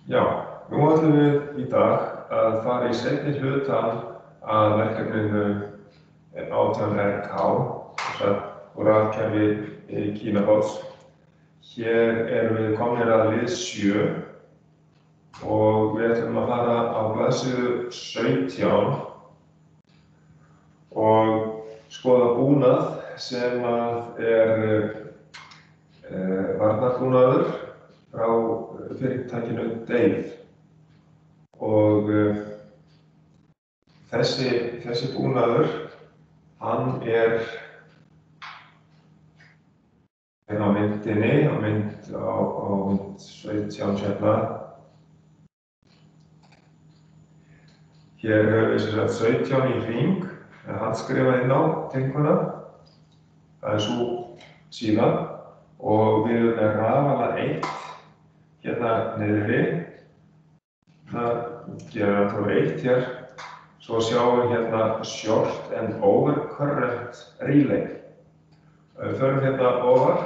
Já, nú ætlum við í dag að fara í seinni hlutann að verkefninu 18RK, og rafkerfi Kínabots. Hér erum við komnir að lið 7 og við ætlum að fara á blaðsíðu 17 og skoða búnað sem er varnarbúnaður frá fyrirtækinu Dave. Og þessi búnaður, hann er á myndinni, á mynd 17 hérna. Hér höfum við 17 í hring, handskrifað inn á teikninguna. Það er sú síðan og við erum með rafala 1 hérna niðri. Það gerum við 1 hér. Svo sjáum við hérna short and overcurrent relay. Ef við förum hérna ofar,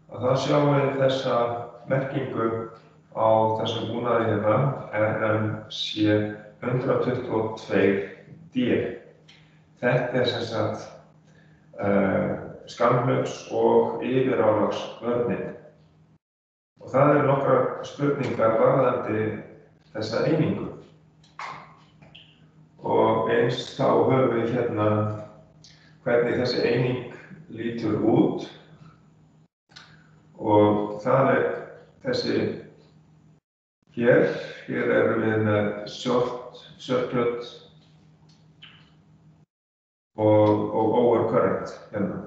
þá sjáum við þessa merkingu á þessum búnaði hérna, RMC 122D. Þetta er sem sagt skammhlaups- og yfirálagsvörnin. Og það eru nokkrar spurningar varðandi þessa einingu. Og eins þá höfum við hérna hvernig þessi eining lítur út. Og það er þessi hér erum við með short circuit og overcurrent hérna.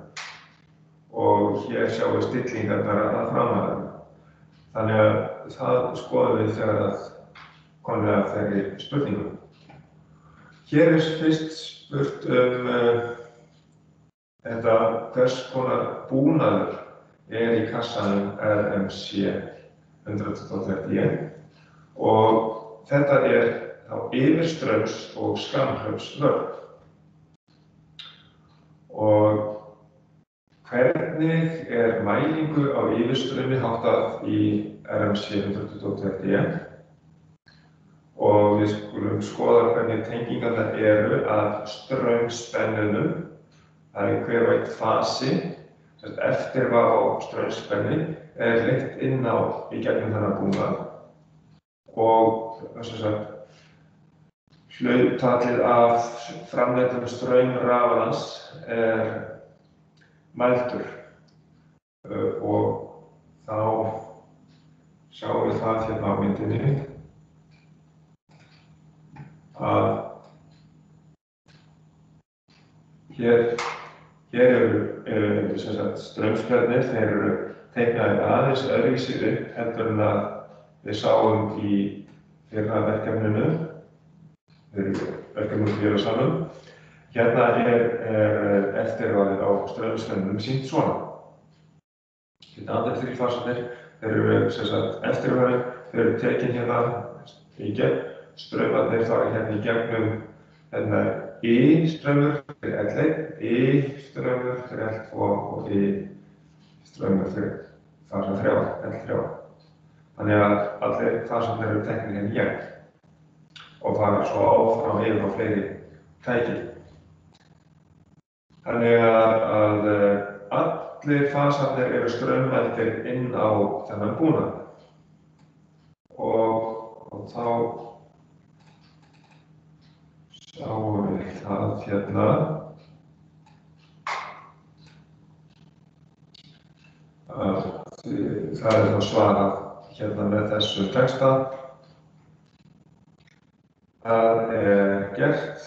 Og hér sjáum við stillingarnar að framan. Þannig að það skoðum við þegar að komum við að þeirri spurningu. Hér er fyrst spurt þetta hvers konar búnaður er í kassanum RMC 122D og þetta er þá yfirstraums- og skammhlaupsvörn. Og hvernig er mælingu á yfirstraumi háttað í RMC 122D? Og við skulum skoða hvernig tengingarnar eru að straumspennunum. Það er hver og einn fasi, eftirvaf á straumspenni leitt inn á í gegnum þennan búnað. Og hlutfallið af framleiddum straum rafalans mældur. Og þá sjáum við það hérna á myndinni að hér eru straumspennir, þeir eru teiknaðir aðeins öðruvísi upp heldur en að við sáum í fyrra verkefninu. Þeir eru verkefnum fyrir saman. Hérna er eftirvalið á straumspennum sýnt svona. Hérna aðeins 3 fasarnir, þeir eru eftirvalið, þeir eru tekin hérna í gegn. Straumarnir fara hérna í gegnum I-straumur fyrir L1, I-straumur fyrir L2 og I-straumur fyrir fasa 3, L3. Þannig að allir fasarnir eru teknir hérna í gegn og fara svo áfram yfir á fleiri tæki. Þannig að allir fasarnir eru straummældir inn á þennan búnað. Og þá sjáum við það hérna að það er þá svarað hérna með þessu texta. Það er gert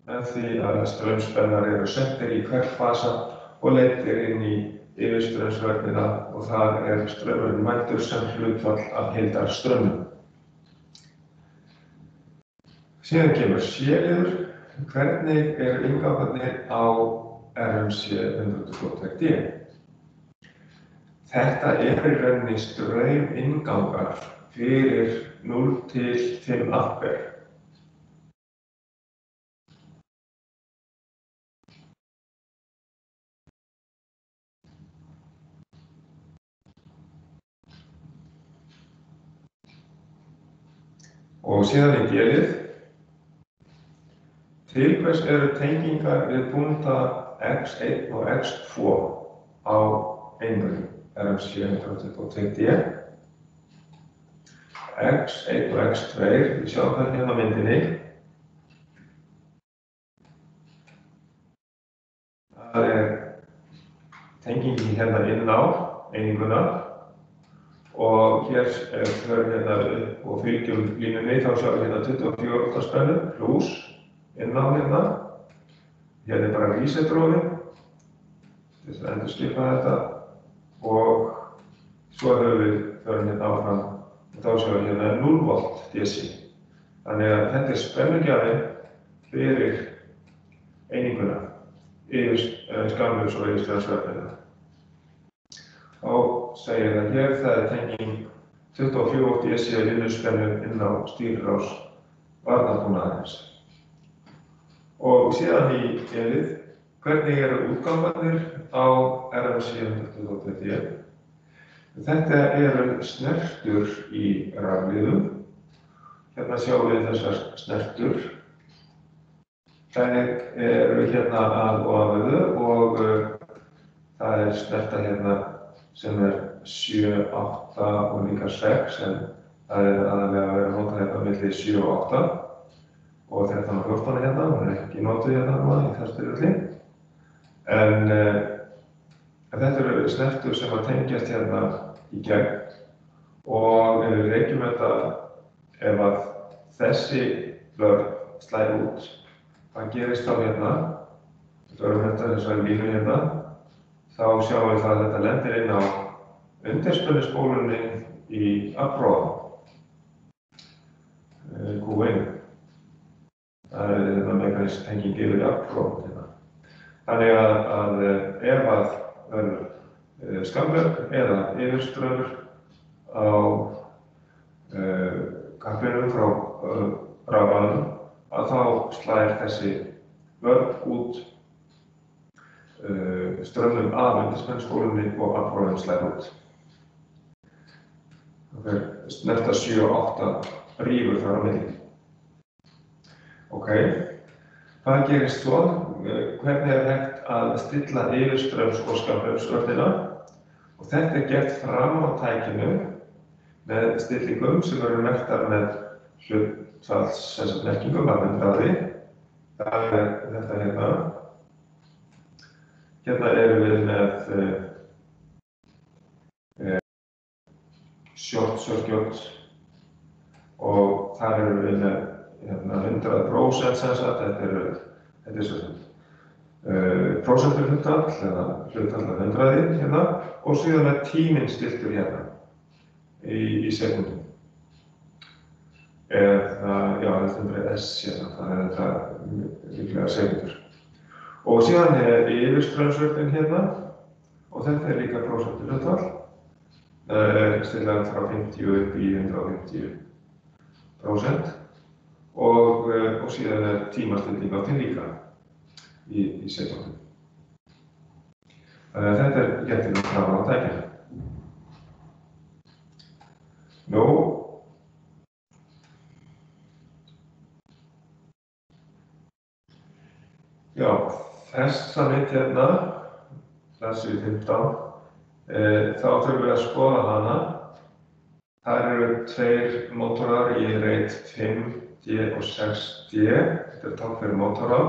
með því að straumspennar eru settir í hvern fasa og leiddir inn í yfirstraumsvörnina og þar er straumurinn mældur sem hlutfall af heildarstraumnum. Síðan kemur C-liður, hvernig eru inngangarnir á RMC 122D? Þetta er í rauninni straumingangar fyrir 0 til 5 ampere. Og síðan í D-lið. Til hvers eru tengingar við punkta x1 og x2 á einingunni RM722D? x1 og x2, við sjáum það hérna á myndinni. Það tengingin hérna inn á eininguna og hér förum hérna upp og fylgjum línunni, þá sjáum við hérna 24 spennu pluss inn á hérna. Hérna bara reset-rófið til þess að endurskipa þetta og svo höfum við förum hérna áfram og þá sjáum við hérna 0 volt DC. Þannig að þetta spennugjafinn fyrir eininguna yfir skammlaus og yfirstæðarsvefnina. Þá segir það hér, það tenging 24 volt DC vinnuspennu inn á stýrrás varnarbúnaðarins. Og síðan í D-lið, hvernig eru útgáfarnir á RM722D? Þetta eru snertur í rafliðum. Hérna sjáum við þessar snertur. Þær eru hérna að oföðu og það snerta hérna sem 7, 8 og líka 6 en það aðalega að vera notað hérna milli 7 og 8 og 13 og 14 hérna, hún ekki notuð hérna í þessu rulli. En þetta eru snertur sem að tengjast hérna í gegn og ef við reykjum þetta ef að þessi vörn slær út, hvað gerist þá hérna? Við höfum þetta þessari línu hérna. Þá sjáum við það að þetta lendir inn á undirspennusspólunni í uprófum, Q1. Það þetta mekanísk tenging yfir í uprófum hérna. Þannig að ef að verður skammlaug eða yfirströmmur á kappinum frá rafmagninum, að þá slær þessi vörn út strömmum af undirspennusspólunni og uprófum slær út. Það snerta 7 og 8 rífur þar á milli. Ok, hvað gerist svo? Hvernig hægt að stilla yfirströms- og skammlausvörnina? Og þetta gert fram á tækinu með stillingum sem eru merktar með hlutfallsmerkingum af 100. Það þetta hérna. Hérna erum við með short circuit og þar erum við með 100% sem sagt, þetta er svo prósenturhlutfall eða hlutfall af 100 hérna og síðan er tíminn stilltur hérna í sekúndum. Eða, já, þetta er S hérna, þannig að þetta er líklega sekúndur. Og síðan er yfirströmsvörnin hérna og þetta er líka prósenturhlutfall. Það er stillað frá 50 upp í 150% og síðan er tímastilling á þeim líka í sekúndum. Þannig að þetta er gert inn á fram á tækinu. Nú, já, þessa mynd hérna, blaðsíðu 15, þá þurfum við að skoða hana. Þar eru 2 mótorar í reit 5D og 6D. Þetta er tákn fyrir mótora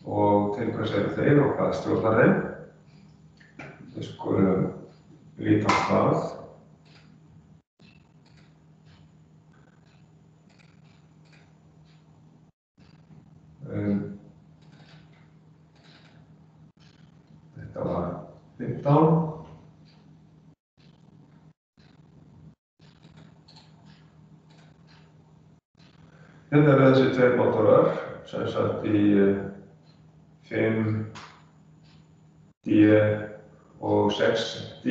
og til hvers eru þeir og hvað stjórnar þeim. Við skulum líta á það. Þetta var 15. Hérna eru þessi 2 mótorar, sem sagt í 5D og 6D.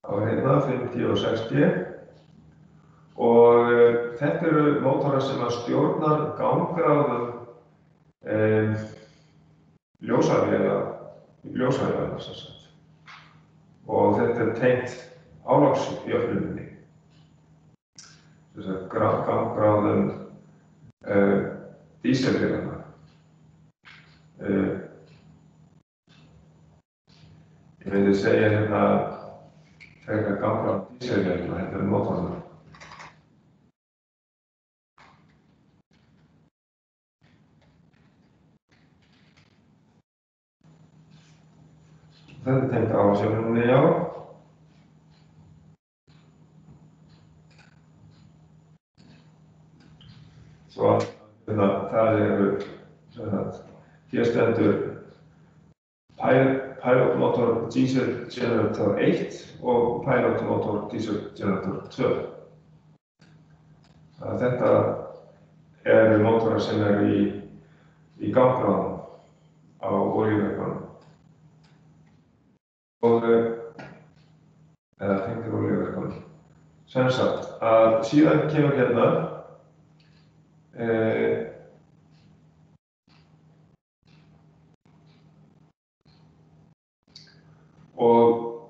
Það var hérna 5D og 6D. Og þetta eru mótorar sem að stjórnar ganggráðum ljósavélar sem sagt. Og þetta er tengt álagsjöfnuninni. ganggráðum dísilvélanna. Ég myndi segja hérna frekar ganggráðum dísilvélanna heldur en mótorana. Þetta tengt ásjóninni, já. Svo það eru, hér stendur Pilot Motor Diesel Generator 1 og Pilot Motor Diesel Generator 2. Þetta eru mótorar sem eru í ganggráðum á olíuverkunum. Eða tengdir olíuverkunum. Sem sagt, að síðan kemur hérna og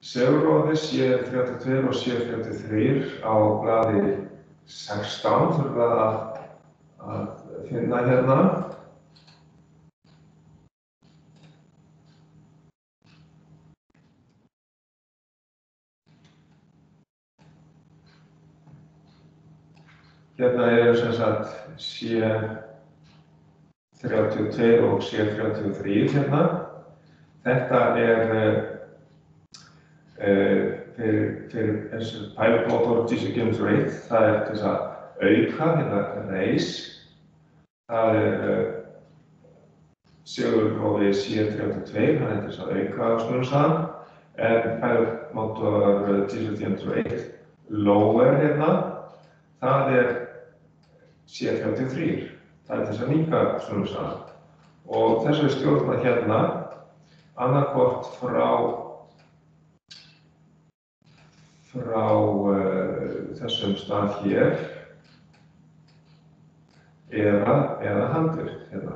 segulrófið C32 og C33 á blaði 16 þurfa að finna hérna. Hérna eru sem sagt C32 og C33 hérna. Þetta fyrir þessu Pilot Motor Diesel Generator 1, það til þess að auka hérna reis. Það segulrófið C32, það til þess að auka snúningshraðann, en Pilot Motor Diesel Generator 1 lower hérna. Það C33, það til þess að minnka snúningshraðann. Og þessu er stjórnað hérna annaðhvort frá þessum stað hér eða handvirkt hérna.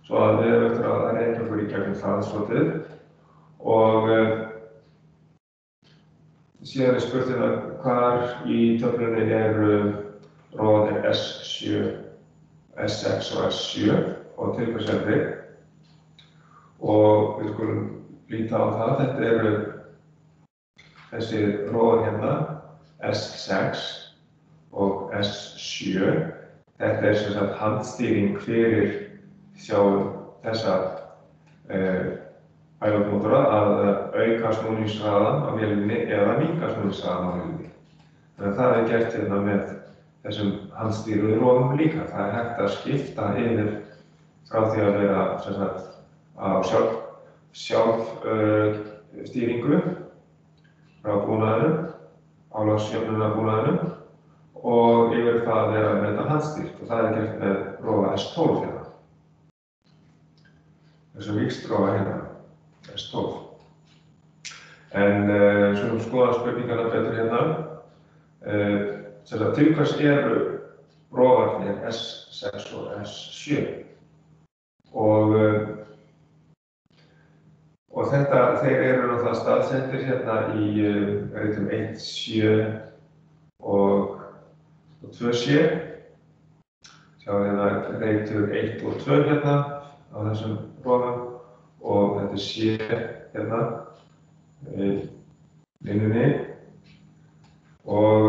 Svo að við erum eftir að reyna okkur í gegnum það svolítið og síðan er spurt hérna hvar í töflunni eru róðir S7, S6 og S7 og til hvers þeir. Og við skulum líta á það. Þetta eru þessi róðir hérna, S6 og S7. Þetta er sem sagt handstýring fyrir þessa pilotmótora að auka snúningshraðann á vélinni eða minnka snúningshraðann á vélinni. Þannig að það er gert hérna með þessum handstýruðu róðum líka. Það er hægt að skipta yfir frá því að vera sem sagt á sjálfstýringu frá búnaðinum, álagsjöfnunarbúnaðinum og yfir það að vera með þetta handstýrt og það er gert með róða S12 hérna. Þessum víxlróða hérna, S12. En svona skoða spurningarna betur hérna. Til hvers eru róðarnir S6 og S7? Og þeir eru náttúrulega staðsettir hérna í reitum 1C og 2C. Sjá hérna reitur 1 og 2 hérna á þessum róðum og þetta er C hérna í línunni. Og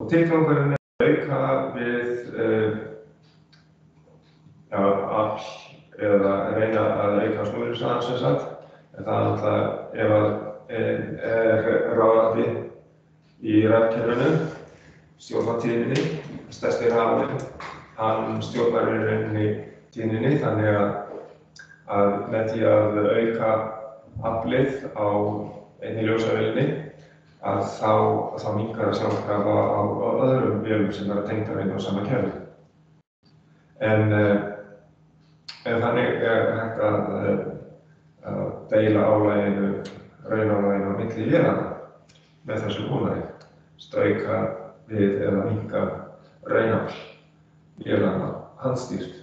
tilgangurinn er að auka við afl eða reyna að auka snúningshraðann sem sagt. En það er náttúrulega ef að ráðandi í rafkerfinu, stjórnar tíðninni, stærsti rafinn, hann stjórnar í rauninni tíðninni þannig að með því að auka aflið á einni ljósavélinni að þá minnkar það sjálfkrafa á öðrum vélum sem eru tengdar inn á sama kerfi. En þannig er hægt að deila raunálaginu á milli vélanna með þessum búnaði. Auka við eða minnka raunafl vélanna handstýrt.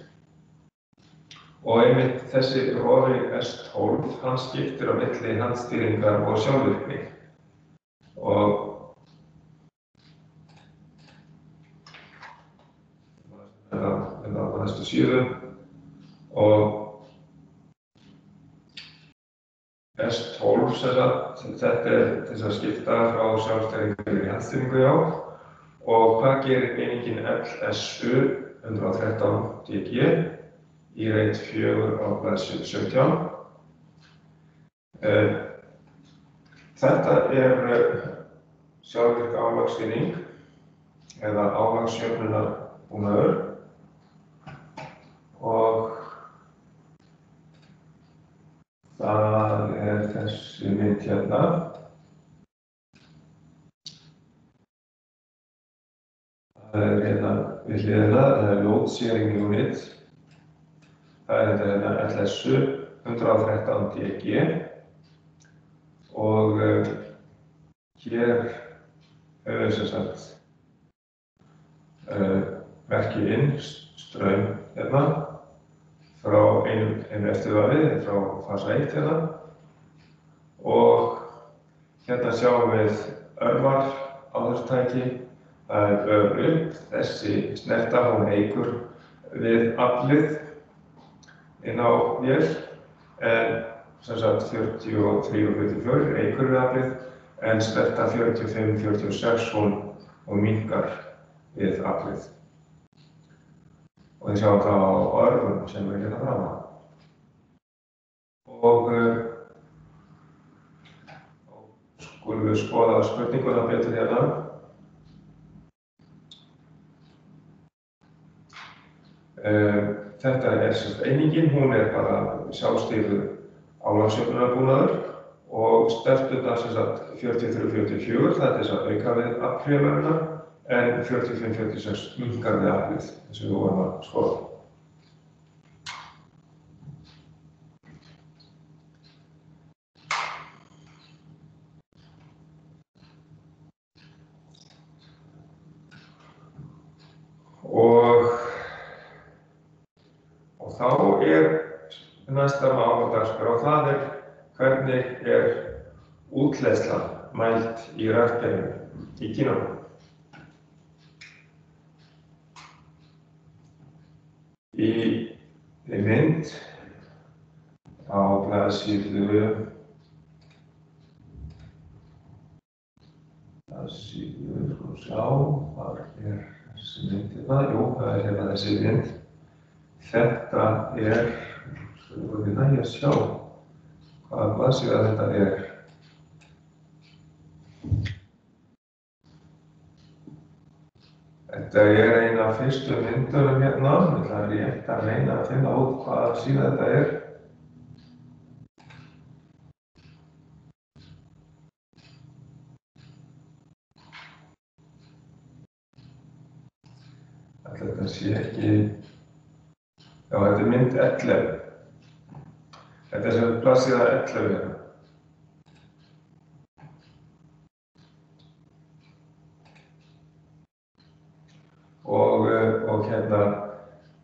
Og einmitt þessi rofi S12, hann skiptir á milli handstýringar og sjálfvirkni. Og á næstu síðu. Og S12 sem sagt, þetta til þess að skipta frá sjálfstýringu yfir í handstýringu, já. Og hvað gerir einingin LSU 113 DG í reit 4 á blaðsíðu 17? Þetta sjálfvirk álagsstýring eða álagsjöfnunarbúnaður og það þessi mynd hérna. Það hérna við hliðina, það load sharing unit. Það þetta hérna LSU 113 DG og hér höfum við sem sagt merkið inn straum hérna frá einu eftirvarfi, frá fasa 1 hérna og hérna sjáum við örvar á þessu tæki. Það upp, þessi snerta, hún eykur við aflið inn á vél en sem sagt 43 og 44 eykur við aflið en snerta 45, 46 hún minnkar við aflið. Og þið sjáum það á örvum sem við hérna framan. Og skulum við skoða spurninguna betur hérna. Þetta sem sagt einingin, hún bara sjálfstýrður álagsjöfnunarbúnaður og stelpurnar sem sagt 43-44, það þess að auka við aflvélarinnar en 45-46 minnkar við aflið eins og við vorum að skoða. Og þá næsta mál á dagskrá, það hvernig útleiðslan mælt í rafkerfinu í kínunum. Í mynd á blaðsíðu skulum sjá, hvar þessi mynd hérna? Jú, það hérna þessi mynd. Þetta skulum við nægja að sjá hvaða blaðsíða þetta Þetta ein af fyrstu myndunum hérna, það rétt að reyna að finna út hvaða síða þetta Þetta sé ekki. Já, þetta mynd 11. Þetta sem blaðsíða 11 hérna. Og hérna,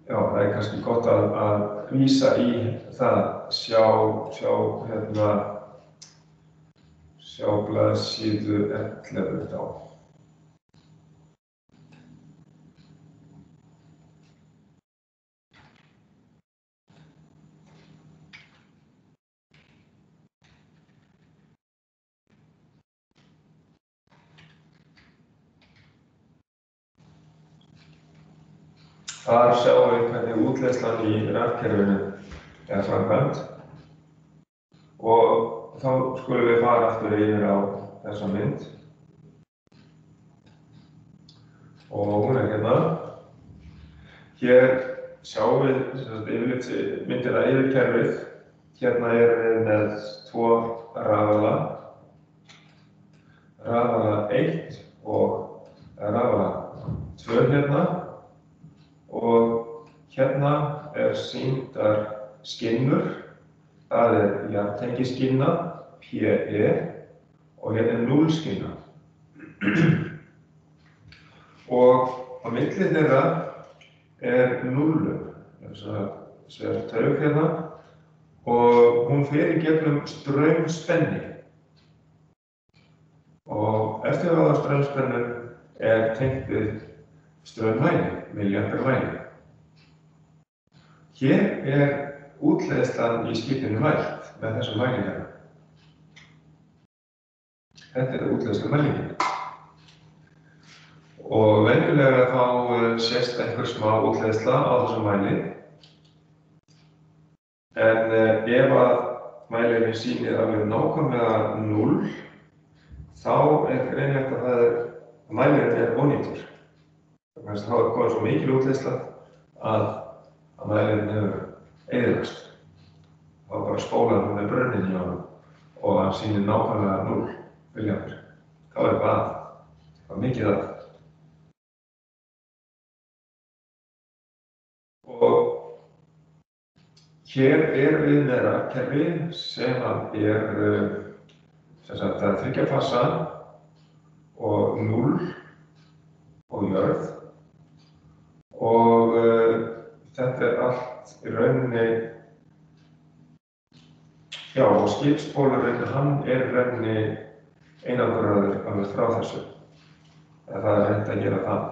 já, það kannski gott að vísa í það, sjá blaðsíðu 11 þá. Þar sjáum við hvernig útleiðslan í rafkerfinu framkvæmd og þá skulum við fara aftur yfir á þessa mynd og hún hérna. Hér sjáum við myndina yfir kerfið. Hérna við með 2 rafala, rafala 1 og rafala 2 hérna. Og hérna sýndar skinnur, það jarðtengiskinna, PE, og hérna núllskinna. Og á milli þeirra núllur, taug hérna og hún fer í gegnum straumspenni. Og eftirváða straumspennu tengt við straummæli, milliampere-mæli. Hér útleiðslan í skipinu mælt með þessum mæli hérna. Þetta útleiðslumælingin. Og venjulega þá sést einhver smá útleiðsla á þessum mæli. En ef að mælirinn sýnir alveg nákvæmlega 0, þá greinilegt að mælirinn ónýtur. Þannig að þá komið svo mikil útleiðsla að mælirinn hefur eyðilagst. Þá bara spólar hún með brunnin í honum og hann sýnir nákvæmlega 0 milliampere. Þá bara mikið að. Og hér við með rafkerfi sem það 3 fasa og 0 og jörð. Og þetta allt í rauninni, og skipspólurinn, hann í rauninni einangraður alveg frá þessu. Það reynt að gera það.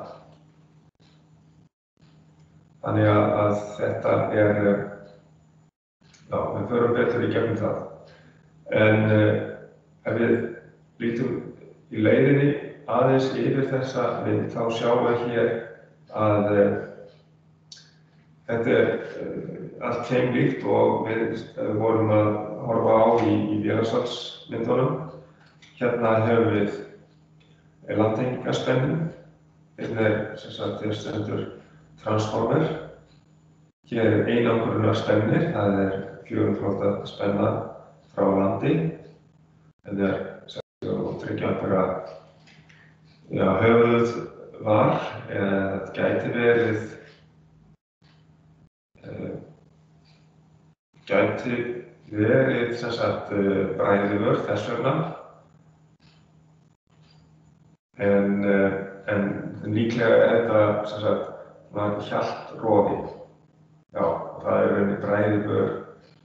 Þannig að þetta við förum betur í gegnum það. En ef við lítum í leiðinni aðeins yfir þessa mynd, þá sjáum við hér að þetta allt keimlíkt og við vorum að horfa á í vélasalsmyndunum. Hérna höfum við landtengingarspennu. Hérna hér stendur transformer. Hér einangrunarspennir, það 400 spenna frá landi. Þetta 3 ampera höfuðvar, þetta gæti verið bræðivör þess vegna. En líklega þetta hjaltrofi. Það í rauninni bræðivör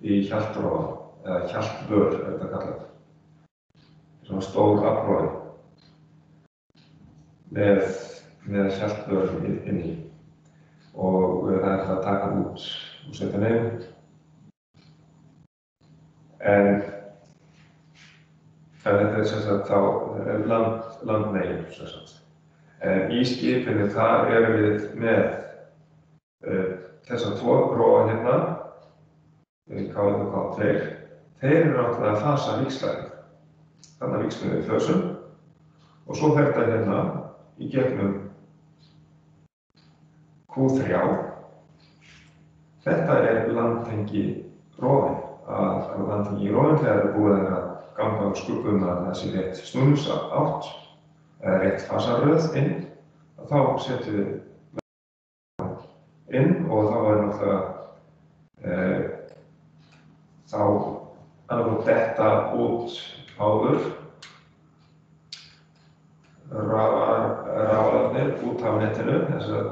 í hjaltrofa, eða hjaltvör þetta kallað. Svona stór afrofi með hjaltvör inni. Og það að taka út og setja niður. En þetta þá landmegin. En í skipinu þar við með þessar 2 rofa hérna, K1 og K2, þeir náttúrulega fasa víxlæðið. Þannig að víxlum við fösum og svo fer þetta hérna í gegnum Q3. Þetta landtengi rofin. Landtengi í rofin þegar búið að ganga á skuggum að það sé rétt snúningsátt eða rétt fasaröð inn. Þá setjum við inn og þá náttúrulega þá annað detta út áður rafalarnir út af netinu. Þess að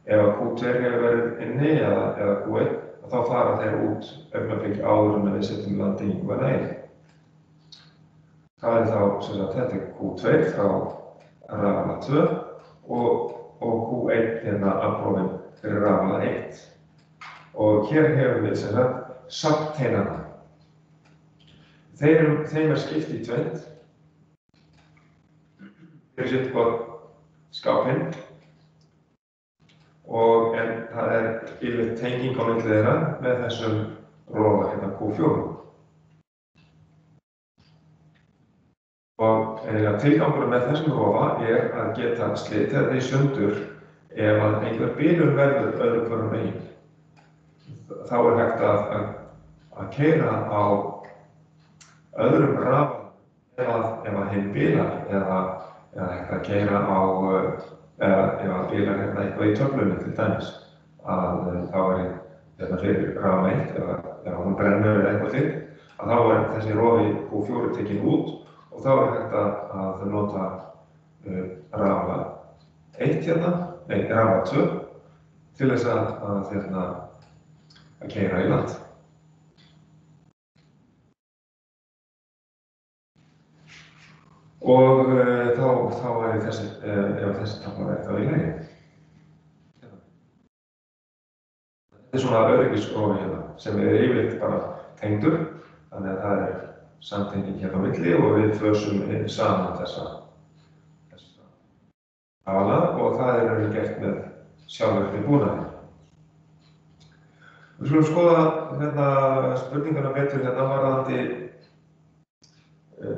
ef Q2 hefur verið inni eða Q1, þá fara þeir út augnablik áður en við setjum landtenginguna inn. Það þá þetta Q2 frá rafala 2 og Q1 hérna afrofin fyrir rafala 1. Og hér hefum við subteinana. Þeim skipt í tvennt. Hér sitt hvort skápinn en það yfirleitt tenging á milli þeirra með þessum rofa hérna Q4. Og tilgangurinn með þessum rofa að geta slitið því sundur ef að einhver bilun verður öðru hvorum megin. Þá hægt að keyra á öðrum rafalum ef að hinn bilar eða hægt að keyra á ef að bilar eitthvað í töflunni til dæmis þá þetta fyrir rafal 1 ef hún brennur eða eitthvað til þá þessi rofi Q4 tekinn út og þá hægt að nota rafala 1 rafala 2 til þess að að keyra í land. Og þá væri ef þessi tafla væri þá í lagi. Þetta er svona öryggisskrofi hérna sem yfirleitt bara tengdur, þannig að það samtenging hérna á milli og við fösum saman þessa ala og það gert með sjálfvirkni búnaði. Við skulum skoða spurninguna betur varðandi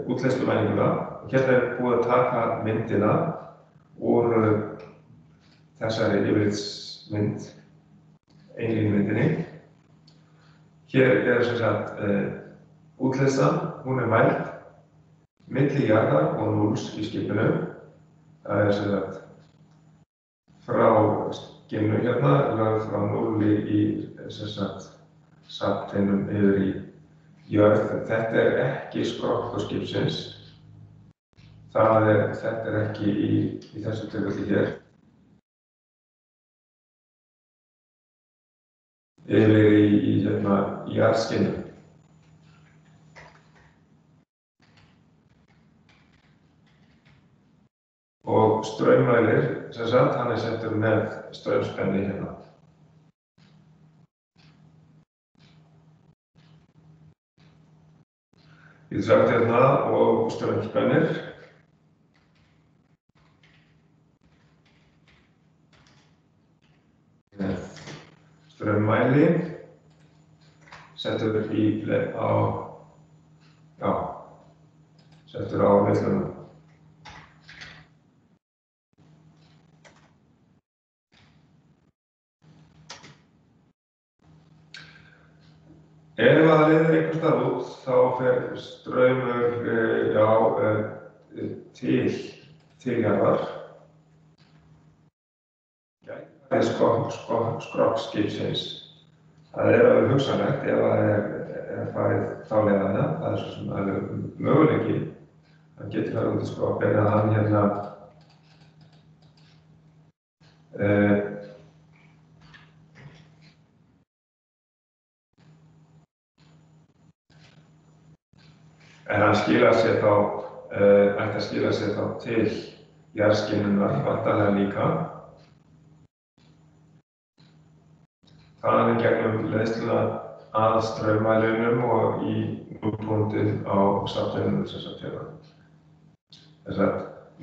útleiðslumælinguna. Hérna búið að taka myndina úr þessari yfirlitsmynd, einlínumyndinni. Hér sem sagt útleiðslan, hún mæld milli jarðar og núls í skipinu. Það sem sagt frá skinu hérna, lögð frá núli í sem sagt safnsteinum yfir í jörð. Þetta ekki skrokkur skipsins. Þetta ekki í þessu tilfelli hér. Yfir í jarðskinu. Og straummælir, sem sagt, hann settur með straumspenni hérna. Við sagt hérna og straumspennir. Straummæli settur settur á milluna. Ef það leiðir einhvers staðar út, þá fer straumur til jarðar. Gæti skrokkskipsins. Það alveg hugsanlegt ef það farið þá leiðina. Það svo sem alveg möguleiki. Það getur farið út í skrokk en að hann en hann skilar sér ætti að skila sér þá til jarðskinnunnar væntanlega líka. Þaðan gegnum leiðsluna að straummælunum og í núllpunktinn á safnsteininum sem sagt hérna. Þess að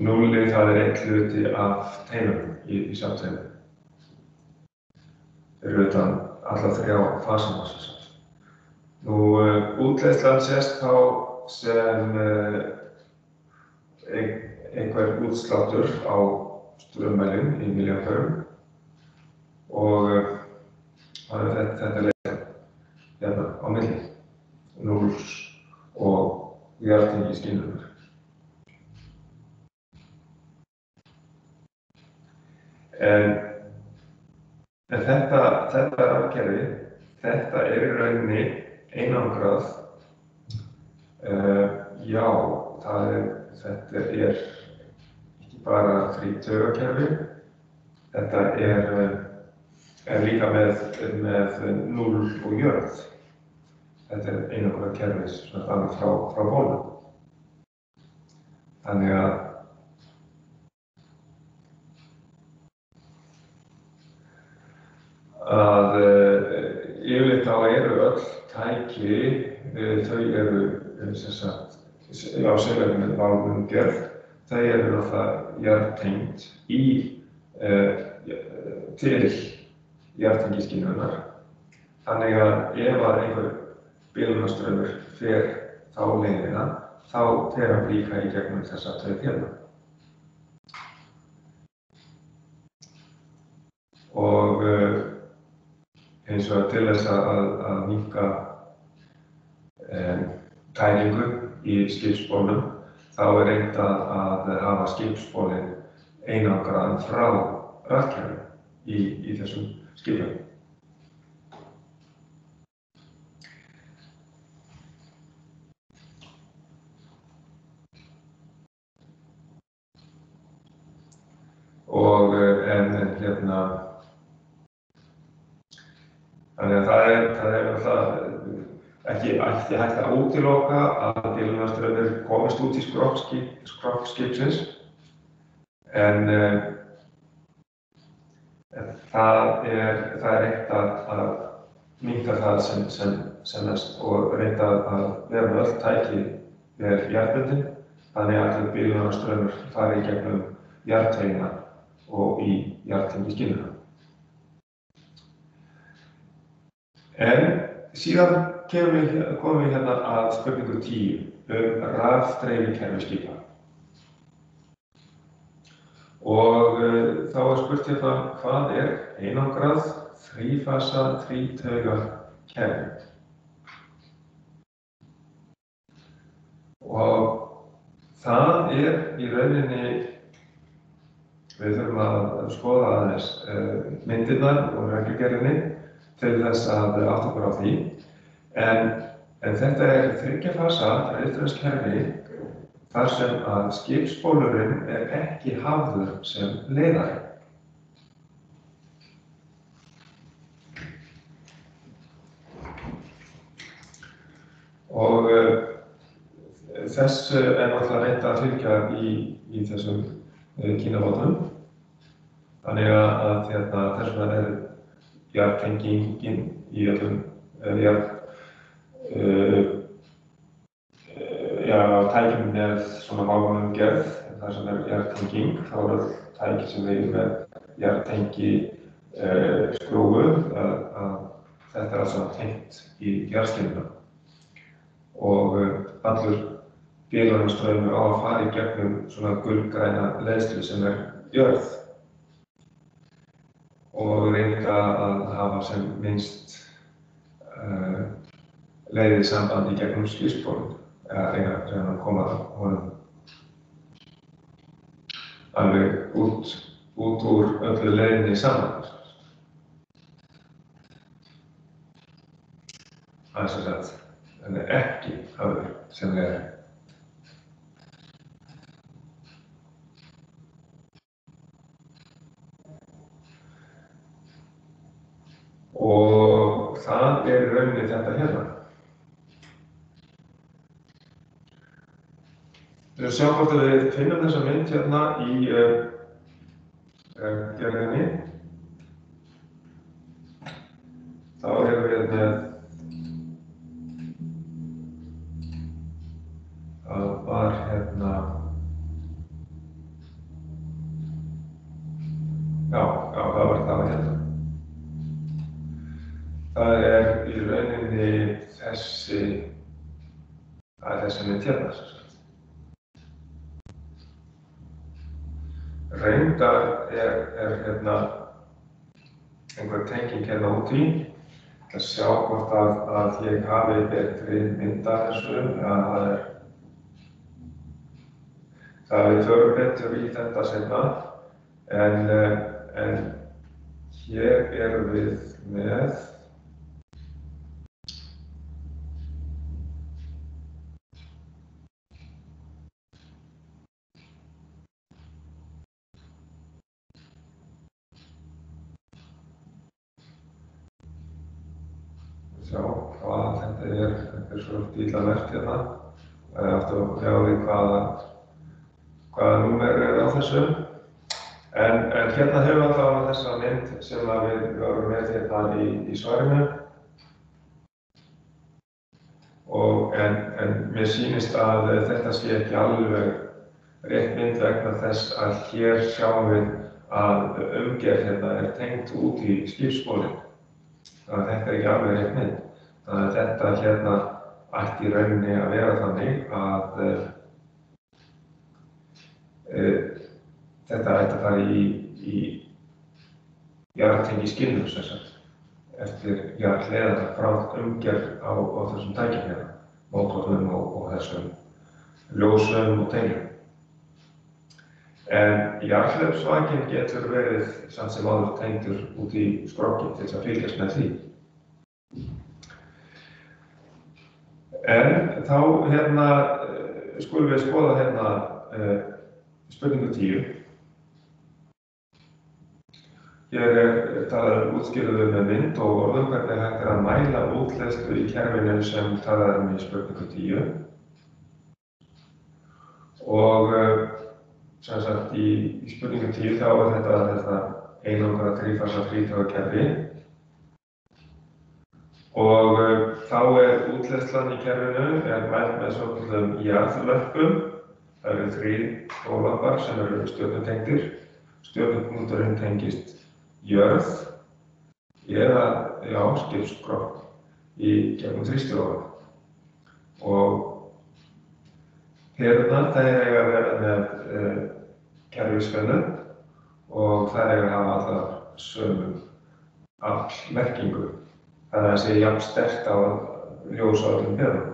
núllið það einn hluti af teinunum í safnsteininum. Fyrir utan alla þrjá fasana sem sagt. Útleiðslan sést þá sem einhver útsláttur á straummælinn í milljónförum og þetta leiðir hérna á milli, núls og jarðtengi skynjunar. En þetta rafkerfi, þetta í rauninni einangrað. Þetta ekki bara þrítaugakerfi, þetta líka með núll og jörð. Þetta einangrað kerfi þannig frá bólnum. Þannig að yfirleitt þá öll tæki, þau sem sagt sjálfvirkni málmgerð, þau náttúrulega jarðtengd til jarðtengiskynjunar. Þannig að ef einhver bilunarstraumur fer þá leiðina, þá fer hann líka í gegnum þessa tveir hérna. Og eins og til þess að minnka tæringu í skipsbólnum, þá reynt að hafa skipsbólinn einangraðan frá rafkerfinu í þessum skipum. Og Þannig að það er ekki hægt að útiloka að bílunarstraumur komist út í skrokk skipsins, en það er reynt að minnka það sem mest og reynt að vera með öll tæki vel jarðbundin, þannig að allur bílunarstraumur fari í gegnum jarðveggina og í jarðtengiskynjuna. En síðan komum við hérna að spurningu 10 rafdreifikerfi skipa. Og þá spurt hérna hvað er einangrað þrífasa þrítaugakerfi. Og það er í rauninni, við þurfum að skoða aðeins myndirnar og reglugerðinni til þess að átta okkur á því. En þetta er þriggja-fasa rafstraumskerfi þar sem að skipsbólurinn er ekki hafður sem leiðari. Og þess er náttúrulega reynt að fylgja í þessum kínabátum. Þannig að þess vegna er jarðtengingin í öllum tækjum með svona málumgerð, þar sem er jarðtenging, þá er öll tæki sem við með jarðtengi skrúfu, að þetta er allt tengt í jarðskynjuna. Og allur bílunarstraumur á að fara í gegnum svona gulgræna leiðslu sem er jörð og reynda að hafa sem minnst leiðið samband í gegnum skipsbólinn, eða reyna að koma honum alveg út úr öllu leiðinni saman. Það er sem sagt, en ekki hafður sem leiðari. Og það er í rauninni þetta hérna. Við sjá hvort að við finnum þessa mynd hérna í gerðinni. Þá erum við með það var hérna það var hérna. Það er í rauninni þessi mynd hérna. Reyndar er hérna einhver tenging hérna út í að sjá hvort að ég hafi betri mynd af þessu, það við förum betur í þetta seinna, en hér erum við með sjá hvað þetta er svo illa merkt hérna. Það er aftur að sjá við hvaða númer er á þessu. En hérna hefur við alltaf þessa mynd sem við vorum með hérna í svarinu. En mér sýnist að þetta sé ekki alveg rétt mynd vegna þess að hér sjáum við að umgerð hérna er tengt út í skipsbólinn. Þannig að þetta er ekki alveg rétt mynd. Þannig að þetta hérna ætti í rauninni að vera þannig að þetta ætti að fara í jarðtengiskynjun sem sagt, eftir jarðhleðar frá umgerð á þessum tækjum hérna, mótornum og þessum ljósum og tengjum. En jarðhlauppsvakinn getur verið samt sem áður tengdur út í skrokkinn til þess að fylgjast með því. En þá hérna skulum við skoða hérna spurningu 10. Hér talað útskýrðu með mynd og orðum hvernig hægt að mæla útleiðslu í kerfinu sem talað í spurningu 10. Og sem sagt í spurningu 10 þá þetta einangra þrífasa þrítögakerfi. Og þá útleiðslan í kerfinu mælt með svokölluðum jarðlömpum. Það eru 3 rólampar sem eru stjörnutengdir. Stjörnupunkturinn tengist jörð eða skipsskrokk í gegnum þrýstirófa. Og perurnar þær eiga að vera með kerfispennu og þær eiga að hafa allar sömu aflmerkingu. Þannig að það sé jafn sterkt á ljós á öllum perunum.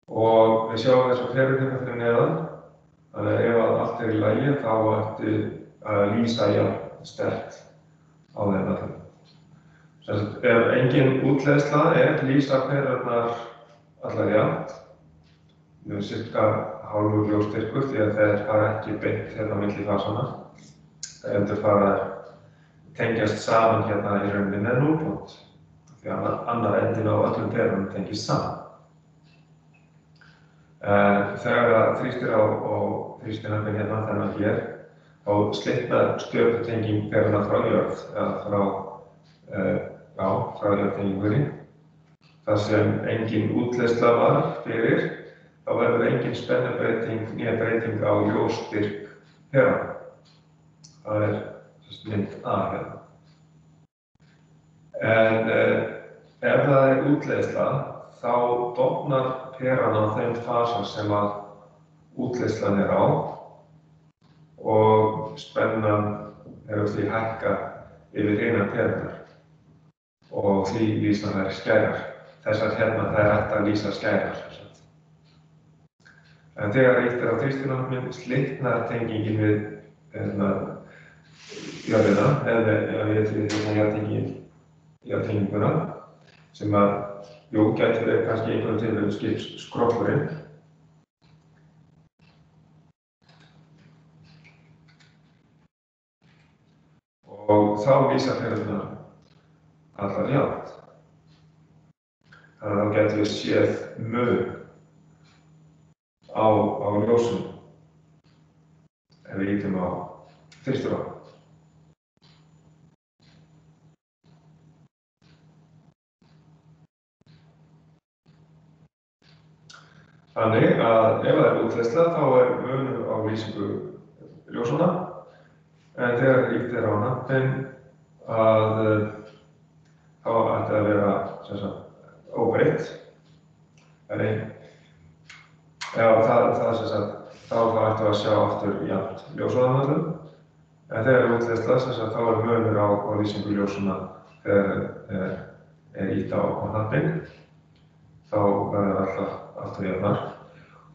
Og við sjáum þessar perur hérna fyrir neðan. Þannig að ef allt í lagi þá ætti að lýsa jafn sterkt á þeim öllum. Ef engin útleiðsla lýsa perurnar allar jafnt. Með cirka hálfur ljósstyrkur því að þeir fara ekki beint hérna á milli fasana. Það heldur fara tengjast saman hérna í rauninni með núlpunkt. Því að annar endinn á öllum perunum tengist saman. Þegar það þrýstir á þrýstinömpin hérna þennan hér, þá slitnar stjörnutenging peruna frá jörð, eða frá jörðtengingunni. Þar sem engin útleiðsla var fyrir, þá verður engin spennubreyting né breyting á ljósstyrk perana. Það mynd A hérna. En ef það útleiðsla, þá dofnar peran á þeim fasa sem að útleiðslan á og spennan hefur því hækkað yfir hinar perurnar og því lýsa þær skærar. Þessar hérna þær ættu að lýsa skærar. En þegar ýtt á þrýstinömpin slitnar tengingin við jörðina, eða jarðtenginguna, sem að, gæti verið kannski einhverjum tilfellum skipsskrokkurinn. Og þá lýsa perurnar allar jafnt. Þannig að þá getum við séð mun á ljósum ef við ýtum á þrýstirófa. Þannig að ef það útleiðsla þá munur á lýsingu ljósanna, en þegar ýtt á hnappinn þá ætti að vera óbreytt. Þá ættu að sjá aftur jafnt ljósanamöllum, en þegar útleiðsla þá munur á lýsingu ljósanna þegar ýtt á hnappinn, þá verður alltaf jafnar.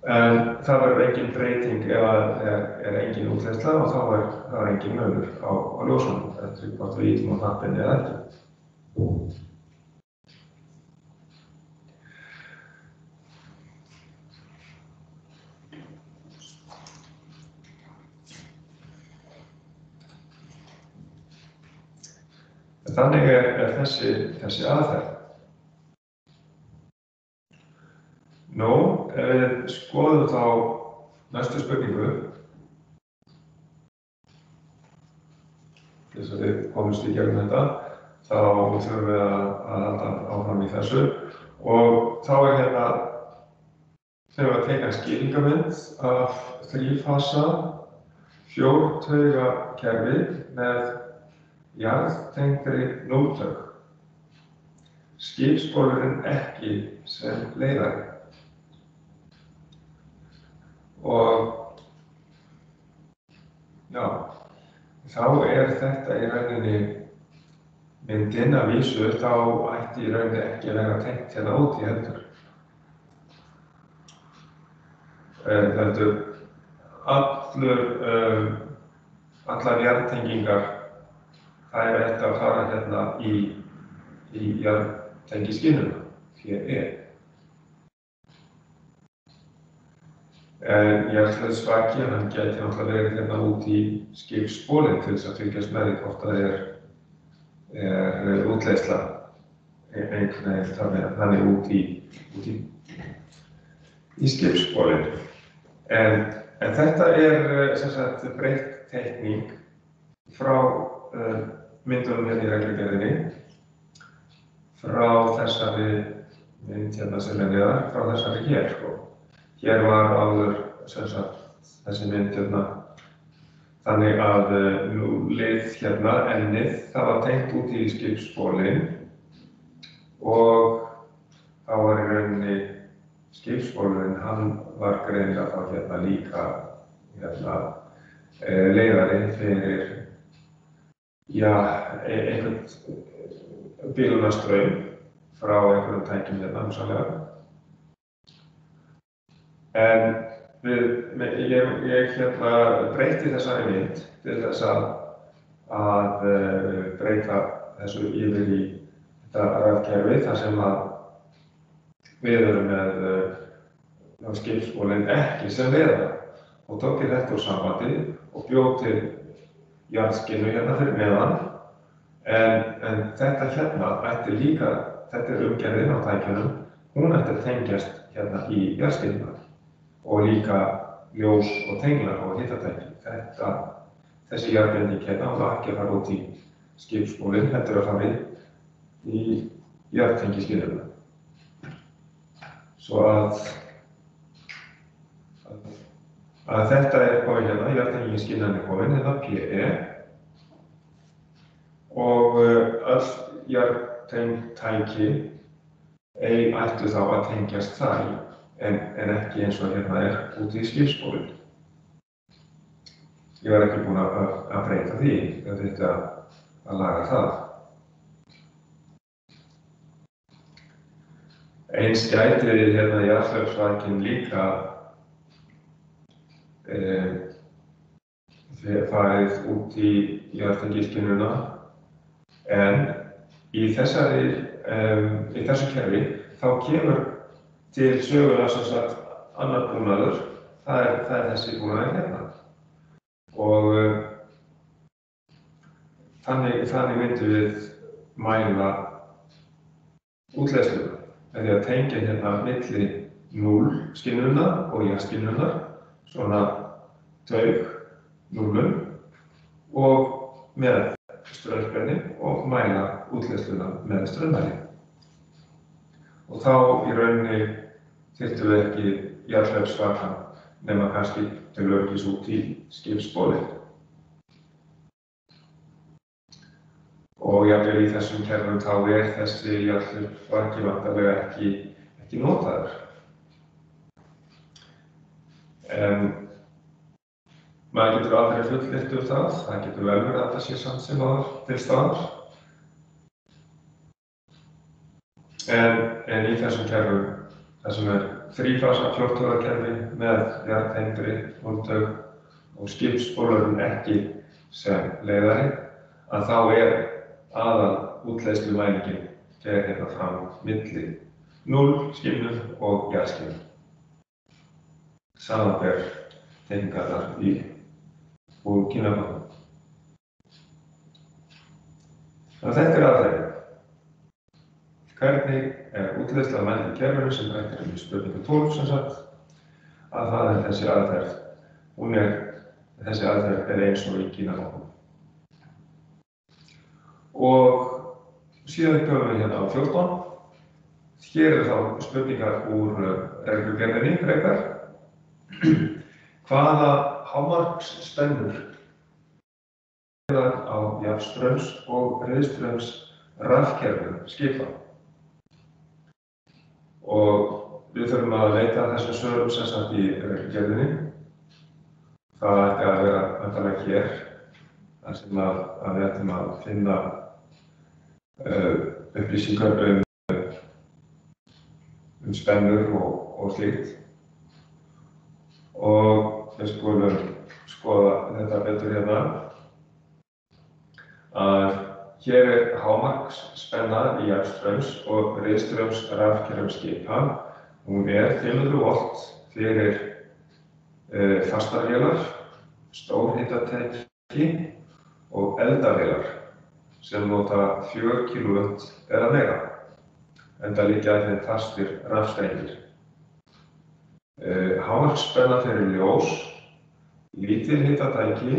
En það verður engin breyting ef það engin útleiðsla og þá er engin munur á ljósunum eftir hvort við ýtum á hnappinn eða ekki. Þannig þessi aðferð. Nú, ef við skoðum þá næstu spurningu, til þess að við komumst í gegnum þetta, þá þurfum við að halda áfram í þessu. Og þá hérna, þegar við að teikna skýringarmynd af þrífasa fjórtaugakerfi með jarðtengdri núltök. Skipsbolurinn ekki sem leiðari. Og þá þetta í rauninni myndin að vísu, þá ætti í rauninni ekki að vera tengt hérna út í heldur. Allar jarðtengingar, þær ætti að fara hérna í jarðtengiskinnuna, PE. En jarðhleðsvaki, hann gæti náttúrulega verið hérna út í skipsbólinn til þess að fylgjast með því hvort það er útleiðsla einhvern veginn þannig út í skipsbólinn. En þetta sem sagt breytt teikning frá myndunum hérna í reglugerðinni, frá þessari mynd hérna sem neðar, frá þessari hér sko. Hér var áður sem sagt þessi mynd hérna þannig að núllið hérna, ennið, það var tengt út í skipsbólinn og þá var í rauninni skipsbólurinn, hann var greinilega þá hérna líka leiðari fyrir einhvern bílunarstraum frá einhverjum tækjum hérna hugsanlega. En ég breyti þessari mynd til þess að breyta þessu yfir í þetta rafkerfi þar sem að við erum með skipsbólinn ekki sem leiðara og tók ég þetta úr sambandi og bjó til jarðskinnu hérna fyrir neðan en þetta hérna ætti líka, þetta umgerðin á tækjunum, hún ætti að tengjast hérna í jarðskinnuna og líka ljós og tenglar og hitatæki. Þessi jarðbending hérna var ekki að fara út í skipsbólinn, heldur að fara í jarðtengiskinnuna. Svo að þetta komið hérna, jarðtengiskinnan komin, hérna PE og öll jarðtengd tæki ættu þá að tengjast þar en ekki eins og hérna út í skipsbólinn. Ég var ekki búinn að breyta því, það þurfti að laga það. Eins gæti hérna jarðhlaupsvakinn líka farið út í jarðtengiskinnuna en í þessu kerfi þá kemur til söguna sem sagt annar búnaður, það er þessi búnaður hérna. Og þannig myndum við mæla útleiðsluna með því að tengja hérna milli 0 skinnunnar og jarðskinnunnar, svona taug, 0 og með straumspenni og mæla útleiðsluna með straummæli. Og þá í rauninni þyrftum við ekki jarðhlaupsvakann nema kannski til öryggis út í skipsbólinn. Og jafnvel í þessum kerfum þá þessi jarðhlaupsvaki væntanlega ekki notaður. En maður getur aldrei fullyrt það getur vel verið að það sé samt sem áður til staðar. En í þessum kerfum, þessum þrífasa fjórtaugakerfi með jarðtengdri hóltaug og skipsbólurinn ekki sem leiðari, að þá aðal útleiðslumælingin fer hérna fram milli 0 skinnum og jarðskinnum. Samanber teikningarnar úr kynjabókum. Þannig þetta aðferðin. Hvernig útleiðsla mæld í kerfinu sem rætt í spurningu 12 sem sagt, að það þessi aðferð. Þessi aðferð eins og í kynjabókum. Og síðan komum við hérna á 14. Hér þá spurningar úr reglugerðinni frekar. Hvaða hámarksspennur á jafnstraums og reiðstraums rafkerfum skipa? Og við þurfum að leita að þessum svörum sem sagt í reglugerðinni. Það ætti að vera væntanlega hér, þar sem við ættum að finna upplýsingar spennur og slíkt. Og við skulum skoða þetta betur hérna. Að hér hámarksspenna í jafnstraums og reiðstraums rafkerfum skipa. Hún 500 volt fyrir fastar vélar, stórhitatæki og eldavélar sem nota 4 kW eða meira, enda liggja þeim fastir rafstrengir. Hámarksspenna fyrir ljós, lítilhitatæki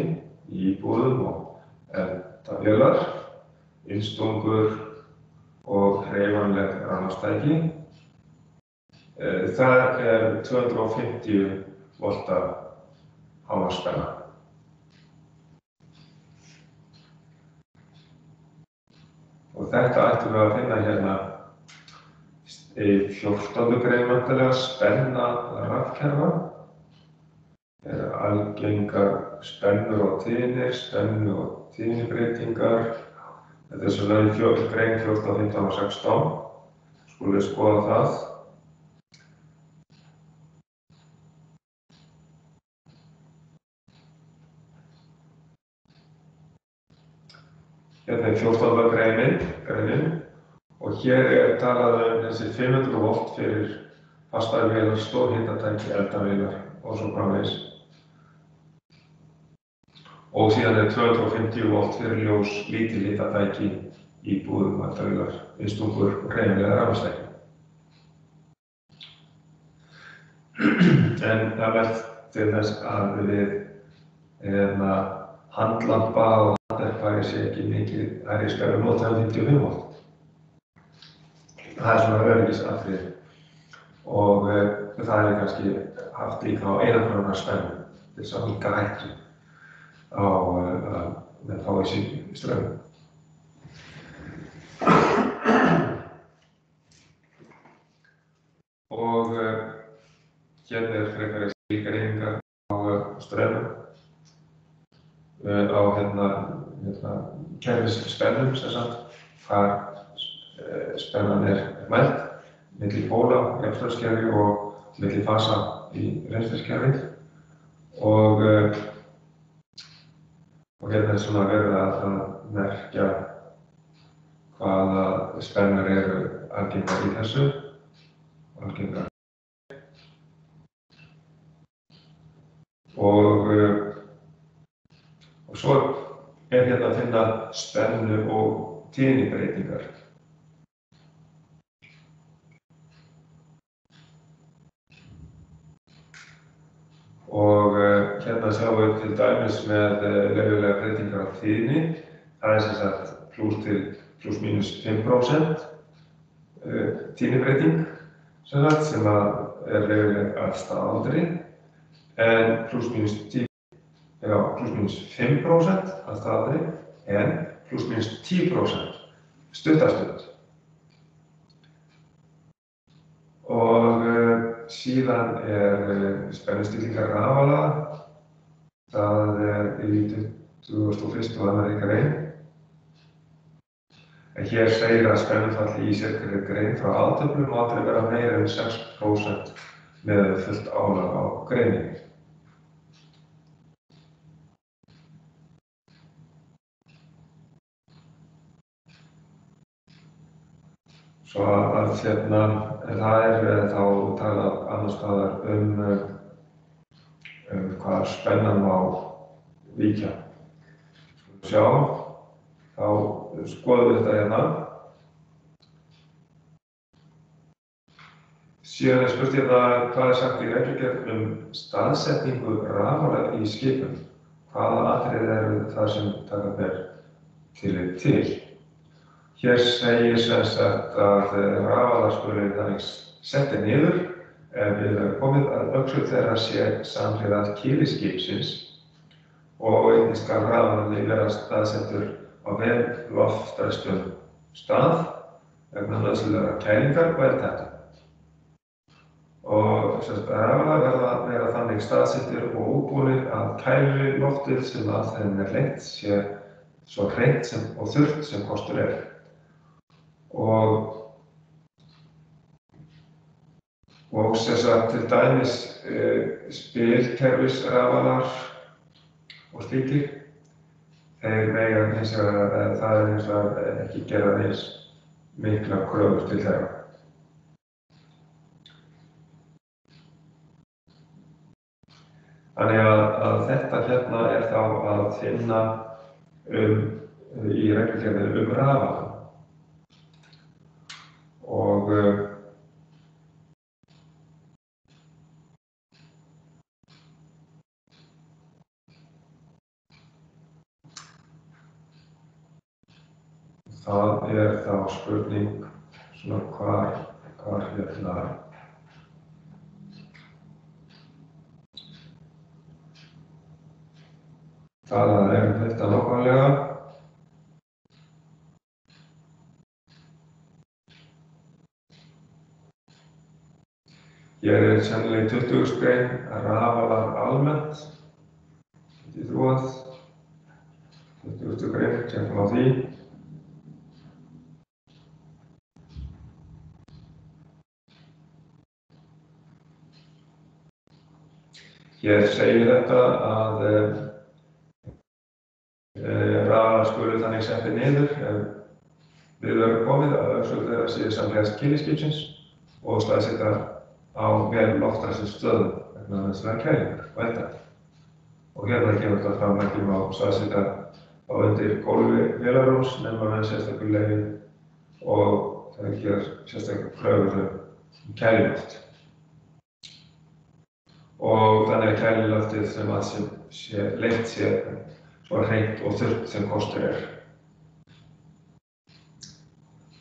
í íbúðum og eldavélar, innstungur og hreyfanleg rafmagnstæki. Það 250 volta hámarksspenna. Og þetta ættum við að finna hérna í 14. grein væntanlega, spenna rafkerfa. Algengar spennur og tíðnir, spennu- og tíðnibreytingar. Þetta svona í grein 14, 15 og 16. Skulum við skoða það. Hérna 14. greinin og hér talað þessi 500 volt fyrir fastar vélar, stórhitatæki, eldavélar og svo framvegis. Og síðan 250 volt fyrir ljós, lítilhitatæki, íbúðum, eldavélar, innstungur og hreyfanlegar rafmagnstæki. En það verður til þess að við handlampa og handverkfæri sé ekki mikið hærri spennu notað en 55 volt. Það svona öryggisatriði og það kannski haft líka á einangrunnar spennu til þess að minnka hættu á að menn fái sig straum. Og hérna frekari skilgreiningar á straumum. Á kerfisspennum sem sagt, hvar spennan mæld milli póla, jafnströmskerfi og milli fasa í rennsteinskerfi. Og hérna svona verið að merkja hvaða spennur eru algengar í þessu. Algengar. Og svo hérna að finna spennu og tíðnibreytingar. Og hérna sjáum við til dæmis með leyfilegar breytingar á tíðni. Það sem sagt pluss mínus 5% tíðnibreyting sem leyfileg að staðaldri, en pluss mínus 5% að staðaldri, en pluss mínus 10% stuttastund. Og síðan spennustillingar rafala. Það í 21. og 2. grein. En hér segir að spennufall í sérhverri grein frá aðtöflu má aldrei vera meira en 6% með fullt álag á greininni. Svo að það þá talað annars staðar hvað spennan má víkja. Sjá, þá skoðum við þetta hérna. Síðan spurt hérna hvað sagt í reglugerð staðsetningu rafala í skipum. Hvaða atriði eru það sem taka ber tillit til? Hér segir sem sagt að rafalar skuli þannig settir niður ef við komið að öxull þeirra sé samhliða kili skipsins og einnig skal rafalarnir vera staðsettur á vel loftræstum stað vegna nauðsynlegrar kælingar og eldhættu. Og rafalar verða að vera þannig staðsettir og útbúnir að kæli loftið sem að þeim hleypt sé svo hreint og þurrt sem kostur er. Og sem sagt til dæmis spilkerfisrafalar og slíkir, þeir mega hins vegar, það hins vegar ekki gera eins miklar kröfur til þeirra. finna í reglugerðinni rafala. Og það þá spurning svona hvar það þetta nákvæmlega. Hér sennilega 20. grein rafalar almennt, get ég trúað. 20. grein, tjekkum á því. Hér segir þetta að rafalar skulu þannig settir niður ef við verður komið að öxull þeirra séu samhliða skýliskipsins og staðsetja á vel loftræstum stöðum vegna þessara kælingar og eldar. Og hérna kemur þetta fram ekki má staðsetja á undir gólfi vélarrúms nema með sérstaklega leyfi og það gerir sérstaklega kröfur kæliloft. Og þannig að kæliloftið sem leitt sé svo hreint og þurrt sem kostur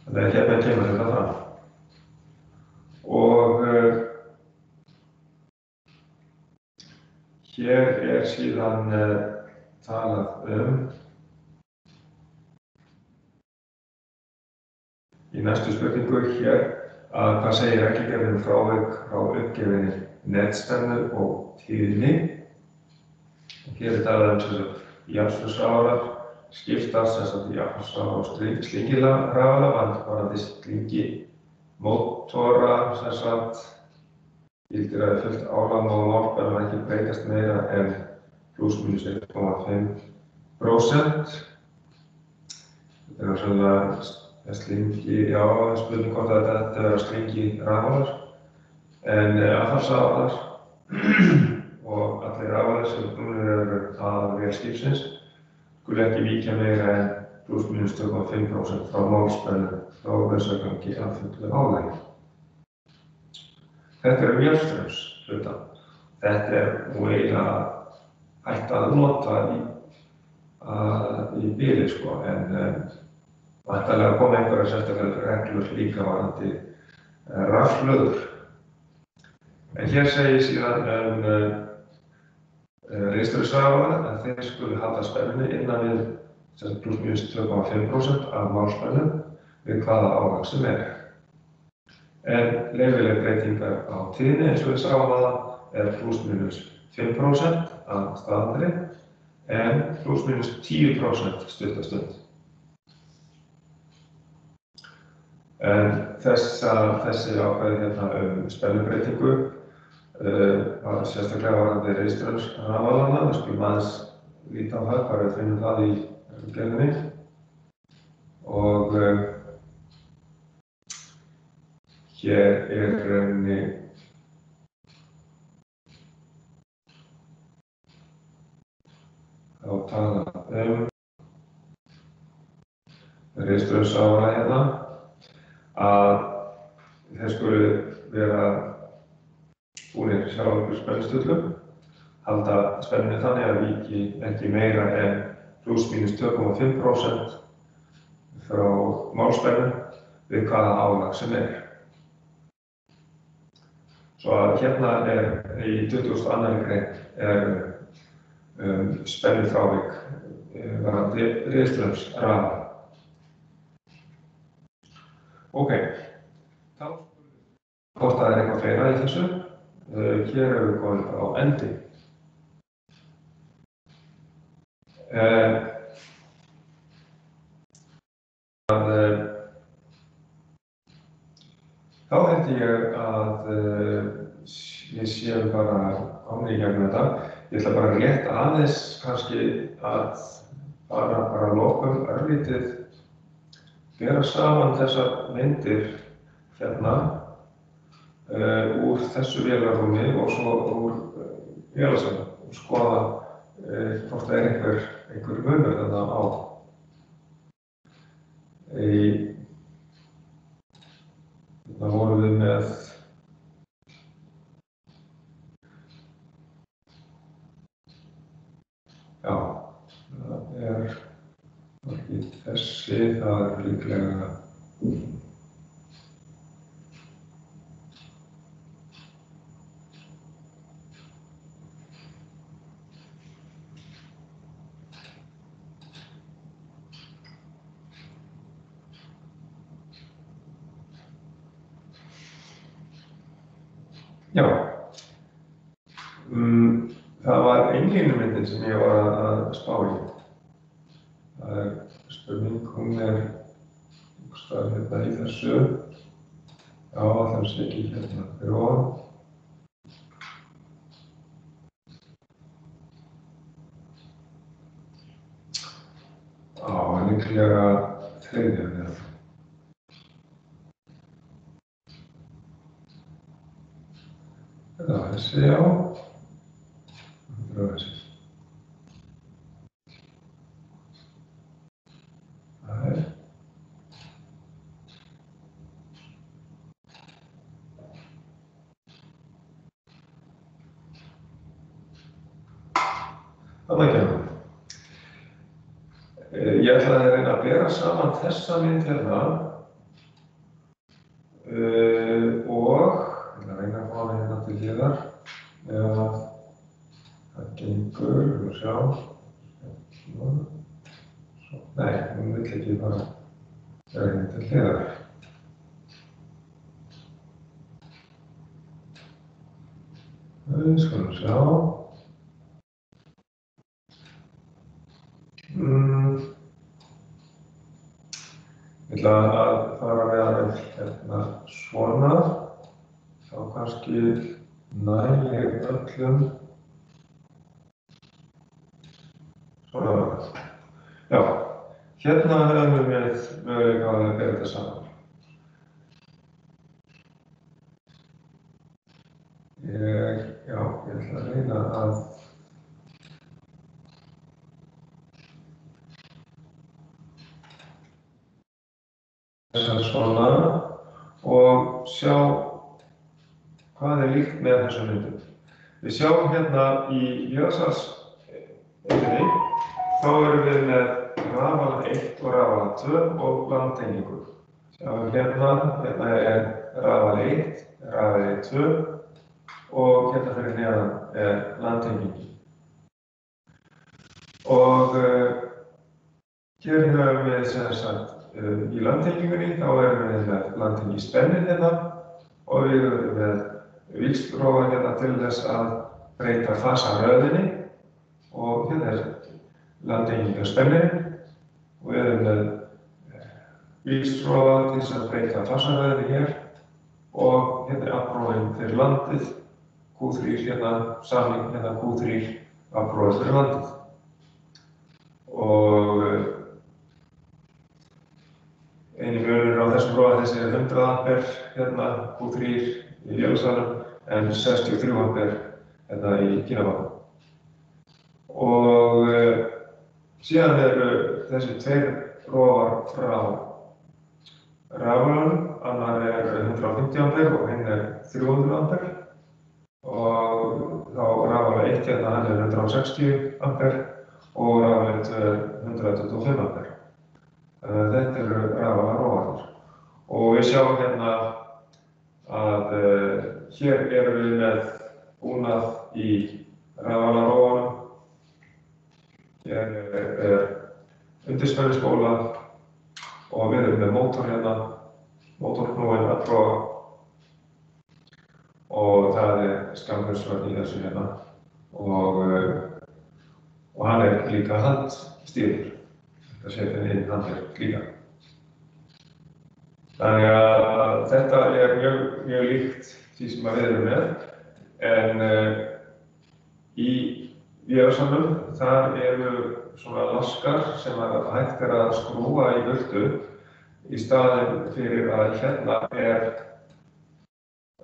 Þannig að hérna kemur þetta fram. Og hér síðan talað í næstu spurningu hér að hvað segir reglugerðin frávik frá uppgefinni netspennu og tíðni. Og hér talað jafnstrengsrafalar skiptast í jafnstrengsrafalar og slingirafala varðandi slingimótora gildir að fullt álag og málspenna ekki breytast meira en +- 1,5%. Þetta sannlega slingi, spurning hvort þetta vera slingirafalar en aðhaldsrafalar og allir rafalar sem knúnir eru aðalvél skipsins skuli ekki víkja meira en +- 2,5% frá málspennu frá vélsafgangi að fullu álagi. Þetta vélstraumshlutan. Þetta nú eiginlega hægt að nota í bili en væntanlega koma einhverjar sérstaklega reglur líka varðandi rafhlöður. En hér segir síðan ritstjórisrafala að þeir skulu halda spennunni innan við +- 2,5% af málspennu við hvaða álag sem En leyfileg breytingar á tíðni eins og við sáum áðan +- 5% að staðaldri en +- 10% stuttastund. En þessi ákvæði hérna spennubreytingu var sérstaklega varðandi ritstjórisrafalana. Við skulum aðeins líta á það hvar við finnum það í reglugerðinni. Og hér rauninni þá talað ritstjórisrafala hérna að þeir skulu vera búnir sjálfur spennustullum, halda spennunni þannig að víki ekki meira en +- 2,5% frá málspennu við hvaða álag sem Svo að hérna í 22. grein spennufrávik varðandi ritstjórisrafala. Ókei, þá hvort það eitthvað fleira í þessu. Hér erum við komin á endi. Þá held ég að við séum bara komnir í gegnum þetta. Ég ætla bara rétt aðeins kannski að bara að lokum örlítið bera saman þessar myndir hérna úr þessu vélarrúmi og svo úr vélasafni og skoða hvort það einhver einhver munur þarna á. Þarna vorum við með já, það ekki þessi, það líklega já. Það var einlínumyndin sem ég var að spá í. Það spurning, hún einhvers staðar hérna í þessu. Já, það sé ekki hérna fyrir ofan. Já, líklega þriðja þeirra. Þetta var þessi, já. Þetta var þessi. Það þarna kemur. Ég ætlaði að reyna að bera saman þessa mynd hérna og ég ætla að reyna að fá hana hérna til hliðar ef að það gengur, við sjá. Nei, hún vill ekki bara vera hérna til hliðar. Við skulum sjá. Ég ætla að fara með hana hérna svona, þá kannski nægir öllum. Svona var það. Já, hérna höfum við möguleika á að bera þetta saman. Ég ætla að reyna að svona og sjá hvað líkt með þessum myndum. Við sjáum hérna í Jökulsármyndinni, þá erum við með rafala 1 og rafala 2 og landtengingu. Sjáum hérna rafali 1, rafali 2 og hérna fyrir neðan landtengingi. Og hér höfum við sem sagt í landtengingunni, þá erum við með landtengispennin hérna og við erum með víxlrófa hérna til þess að breyta fasaröðinni og hérna landtengingarspennin og við erum með víxlrófa til þess að breyta fasaröðinni hér og hérna afrófin fyrir landið, Q3 hérna, samling hérna Q3 afrófin fyrir landið. Og eini munur á þessum rófa, þessi 100 ampere hérna Q3 í Jökulsárnum en 63 ampere hérna í Kínavatni. Og síðan eru þessi tveir rófar frá rafalanum, annar 150 ampere og hinn 300 ampere og þá rafala 1 hérna hann 160 ampere og rafala 2 125 ampere. Þetta eru rafalarófarnir og við sjáum hérna að hér erum við með búnað í rafalarófanum. Hér undirspennuspóla og við erum með mótor hérna, mótorknúinn allrófa og það skamhaursvörn í þessu hérna og hann líka handstýrður. Það setja inn handverk líka. Þannig að þetta mjög líkt því sem við erum með, en í Jökulsárnum þar eru svona laskar sem hægt að skrúfa í burtu í staðinn fyrir að hérna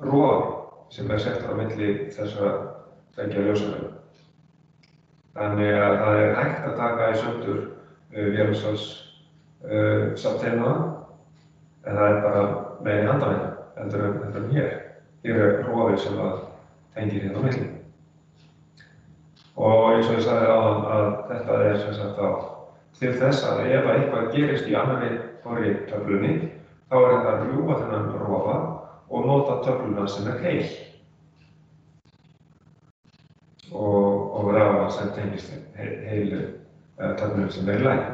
rofi sem settur á milli þessara tveggja ljósleiðara. Þannig að það hægt að taka í sundur vélarsáls safnteina, en það bara meiri handavinna heldur en hér. Hér rofið sem tengir hérna á milli. Og eins og ég sagði áðan að þetta sem sagt til þess að ef eitthvað gerist í annarri töflunni, þá þetta að rjúfa þennan rofa og nota töfluna sem heil. Og rafalan sem tengist heilu töflunum sem í lagi.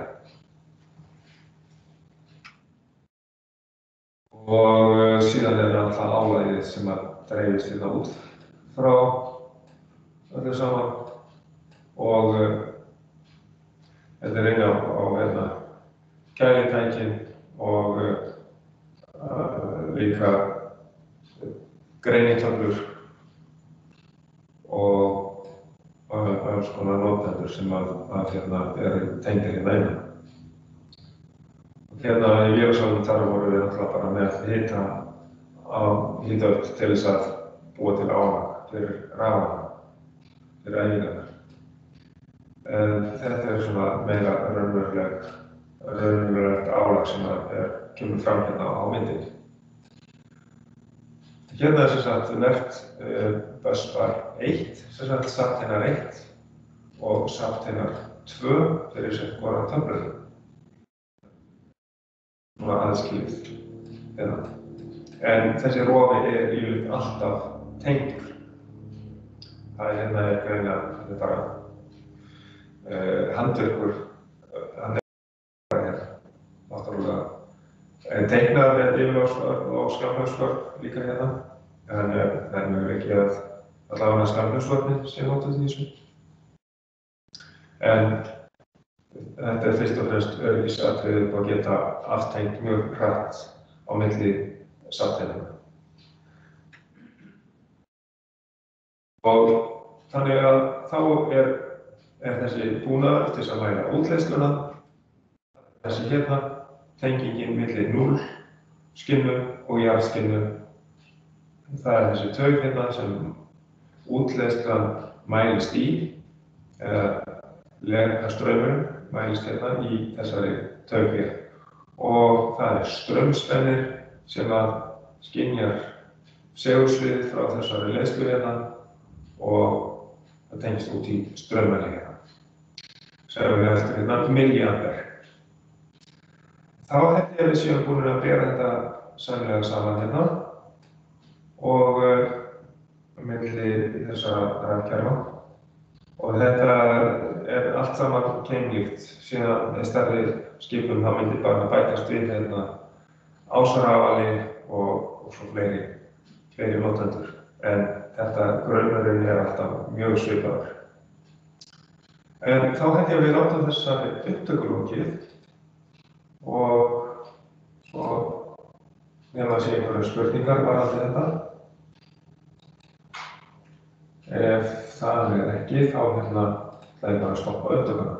Og síðan alltaf álagið sem dreifist hérna út frá öllu saman. Og þetta inni á kælitækin og líka greinitöflur og alls konar notendur sem eru tengdir hérna innan. Hérna í vélarsalnum þar vorum við náttúrulega bara með hitaöfl til þess að búa til álag fyrir rafmagn, fyrir æfingarnar. Þetta svona meira raunverulegt álag sem kemur fram hérna á myndinni. Hérna sem sagt merkt busbar 1, sem sagt safnteinar 1 og safnteinar 2 fyrir sem hvora töflur. Svona aðskilið hérna. En þessi rofi yfirleitt alltaf tengdur. Það hérna greinilega, þetta bara handverkur, hann hérna, náttúrulega teiknaður með yfirljósvörn og skjálfnausvörn líka hérna, en það möguleiki að allavega skjálfnausvörnin sé notað í þessu. En þetta fyrst og fremst öryggisatriði upp að geta aftengt mjög hratt á milli safnteina. Og þannig að þá er þessi búnaður til þess að mæla útleiðsluna, þessi hérna, tengingin milli 0 skinnu og jarðskinnu. Það þessi taug hérna sem útleiðslan mælist í, eða straumurinn mælist hérna í þessari taug hér. Og það straumspennir sem skynjar segulsvið frá þessari leiðslu hérna og það tengist út í straumæli hérna. Sem við eftir hérna milliampere. Þá við séum búin að bera þetta sannlega saman hérna og milli þessara rafkerfa. Og þetta allt saman keimlíkt. Síðan með stærri skipum þá myndi bara bætast við hérna ásarafali og svo fleiri notendur. En þetta grunnurinn alltaf mjög svipaður. En þá við láta þessari upptöku lokið og svo nema sé einhverjar spurningar varðandi þetta. Ef það ekki, þá ætla ég bara að stoppa upptökuna.